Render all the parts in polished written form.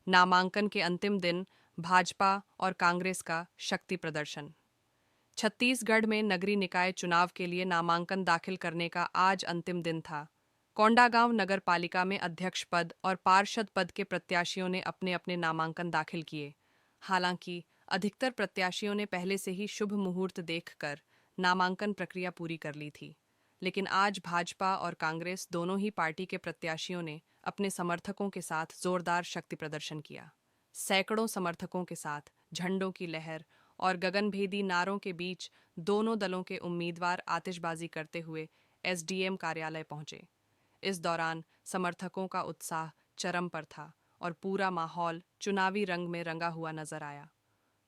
नामांकन के अंतिम दिन भाजपा और कांग्रेस का शक्ति प्रदर्शन। छत्तीसगढ़ में नगरीय निकाय चुनाव के लिए नामांकन दाखिल करने का आज अंतिम दिन था। कोंडागांव नगर पालिका में अध्यक्ष पद और पार्षद पद के प्रत्याशियों ने अपने अपने नामांकन दाखिल किए। हालांकि अधिकतर प्रत्याशियों ने पहले से ही शुभ मुहूर्त देखकर नामांकन प्रक्रिया पूरी कर ली थी, लेकिन आज भाजपा और कांग्रेस दोनों ही पार्टी के प्रत्याशियों ने अपने समर्थकों के साथ जोरदार शक्ति प्रदर्शन किया। सैकड़ों समर्थकों के साथ झंडों की लहर और गगनभेदी नारों के बीच दोनों दलों के उम्मीदवार आतिशबाजी करते हुए एसडीएम कार्यालय पहुंचे। इस दौरान समर्थकों का उत्साह चरम पर था और पूरा माहौल चुनावी रंग में रंगा हुआ नजर आया।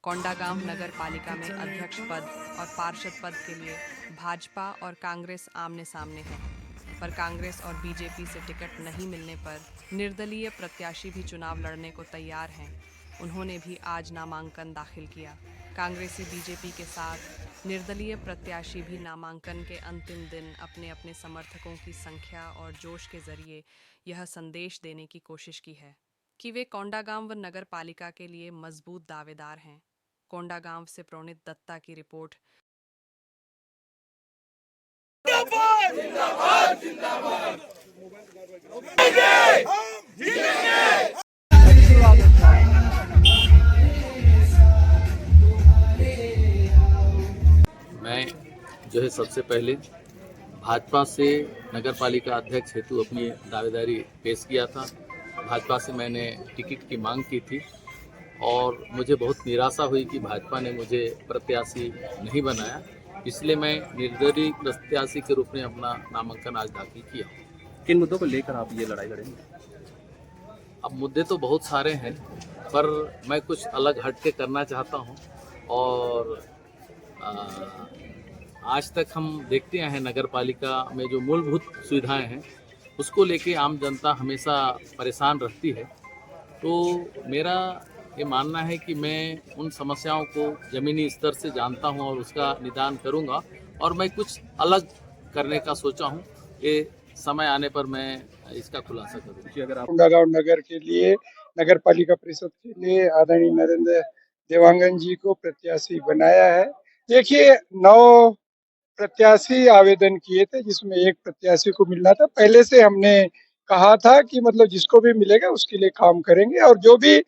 कोंडागांव नगर पालिका में अध्यक्ष पद और पार्षद पद के लिए भाजपा और कांग्रेस आमने सामने हैं, पर कांग्रेस और बीजेपी से टिकट नहीं मिलने पर निर्दलीय प्रत्याशी भी चुनाव लड़ने को तैयार हैं। उन्होंने भी आज नामांकन दाखिल किया। कांग्रेसी बीजेपी के साथ निर्दलीय प्रत्याशी भी नामांकन के अंतिम दिन अपने अपने समर्थकों की संख्या और जोश के जरिए यह संदेश देने की कोशिश की है कि वे कोंडागांव नगर पालिका के लिए मजबूत दावेदार हैं। कोंडागांव से प्रोनित दत्ता की रिपोर्ट। जिंदाबाद जिंदाबाद जिंदाबाद मैं जो है सबसे पहले भाजपा से नगर पालिका अध्यक्ष हेतु अपनी दावेदारी पेश किया था। भाजपा से मैंने टिकट की मांग की थी और मुझे बहुत निराशा हुई कि भाजपा ने मुझे प्रत्याशी नहीं बनाया, इसलिए मैं निर्दलीय प्रत्याशी के रूप में अपना नामांकन आज दाखिल किया। किन मुद्दों को लेकर आप ये लड़ाई लड़ेंगे? अब मुद्दे तो बहुत सारे हैं, पर मैं कुछ अलग हट के करना चाहता हूं। और आज तक हम देखते हैं नगर पालिका में जो मूलभूत सुविधाएं हैं उसको लेके आम जनता हमेशा परेशान रहती है। तो मेरा ये मानना है कि मैं उन समस्याओं को ज़मीनी स्तर से जानता हूं और उसका निदान करूंगा और मैं कुछ अलग करने का सोचा हूं। ये समय आने पर मैं इसका खुलासा करूंगा। अगर आप कोंडागांव नगर के लिए, नगर पालिका परिषद के लिए आदरणीय नरेंद्र देवांगन जी को प्रत्याशी बनाया है। देखिए, 9 प्रत्याशी आवेदन किए थे, जिसमें एक प्रत्याशी को मिलना था। पहले से हमने कहा था कि मतलब जिसको भी मिलेगा उसके लिए काम करेंगे, और जो भी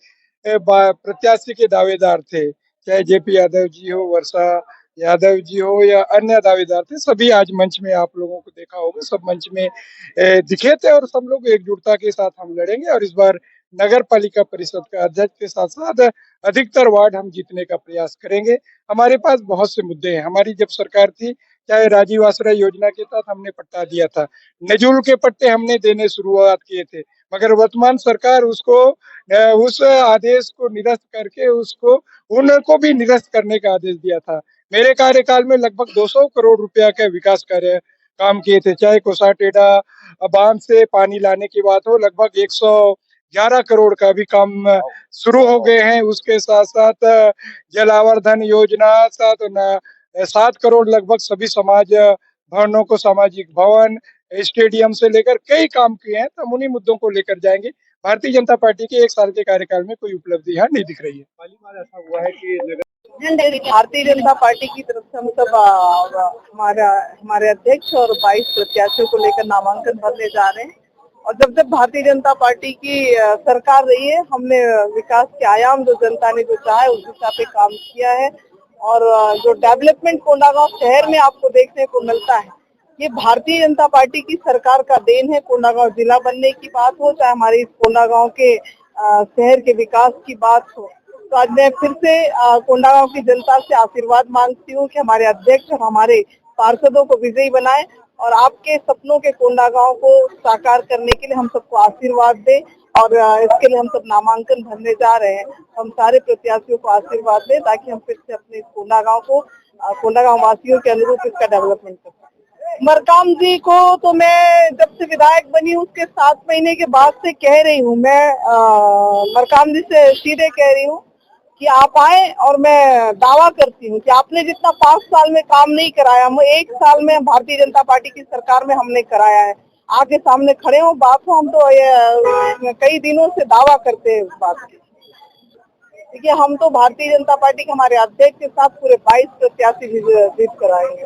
प्रत्याशी के दावेदार थे, चाहे जेपी यादव जी हो, वर्षा यादव जी हो या अन्य दावेदार थे, सभी आज मंच में आप लोगों को देखा होगा, सब मंच में दिखे थे। और सब लोग एकजुटता के साथ हम लड़ेंगे और इस बार नगर पालिका परिषद का अध्यक्ष के साथ साथ अधिकतर वार्ड हम जीतने का प्रयास करेंगे। हमारे पास बहुत से मुद्दे हैं। हमारी जब सरकार थी, चाहे राजीव आश्रय योजना के तहत हमने पट्टा दिया था, नजूल के पट्टे हमने देने शुरुआत किए थे, मगर वर्तमान सरकार उसको उस आदेश को निरस्त करके उसको उनको भी निरस्त करने का आदेश दिया था। मेरे कार्यकाल में लगभग 200 करोड़ रुपया का विकास कार्य काम किए थे, चाहे कोसा टेढ़ा बांध से पानी लाने की बात हो, लगभग 111 करोड़ का भी काम शुरू हो गए हैं। उसके साथ साथ जल आवर्धन योजना, 7 करोड़ लगभग सभी समाज भवनों को, सामाजिक भवन, स्टेडियम से लेकर कई काम किए हैं। तो हम उन्हीं मुद्दों को लेकर जाएंगे। भारतीय जनता पार्टी के 1 साल के कार्यकाल में कोई उपलब्धि यहाँ नहीं दिख रही है। पहली बार ऐसा हुआ है कि भारतीय जनता पार्टी की तरफ से हम सब हमारे अध्यक्ष और 22 प्रत्याशियों को लेकर नामांकन भरने जा रहे हैं। और जब जब भारतीय जनता पार्टी की सरकार रही है, हमने विकास के आयाम जो जनता ने जो चाहा है उस दिशा पे काम किया है। और जो डेवलपमेंट कोंडागांव शहर में आपको देखने को मिलता है, ये भारतीय जनता पार्टी की सरकार का देन है। कोंडागांव जिला बनने की बात हो, चाहे हमारी कोंडागांव के शहर के विकास की बात हो, तो आज मैं फिर से कोंडागांव की जनता से आशीर्वाद मांगती हूँ कि हमारे अध्यक्ष और हमारे पार्षदों को विजयी बनाएं और आपके सपनों के कोंडागांव को साकार करने के लिए हम सबको आशीर्वाद दें। और इसके लिए हम सब नामांकन भरने जा रहे हैं। हम सारे प्रत्याशियों को आशीर्वाद दें ताकि हम फिर से अपने कोंडागांव को, कोंडागांव वासियों के अनुरूप इसका डेवलपमेंट कर सकें। मरकाम जी को तो मैं जब से विधायक बनी उसके 7 महीने के बाद से कह रही हूँ, मैं मरकाम जी से सीधे कह रही हूँ कि आप आए, और मैं दावा करती हूँ कि आपने जितना 5 साल में काम नहीं कराया, हम 1 साल में भारतीय जनता पार्टी की सरकार में हमने कराया है। आपके सामने खड़े हो बात हो, हम तो ये कई दिनों से दावा करते हैं इस बात की। देखिए हम तो भारतीय जनता पार्टी के हमारे अध्यक्ष के साथ पूरे 22 प्रत्याशी जीत कराएंगे।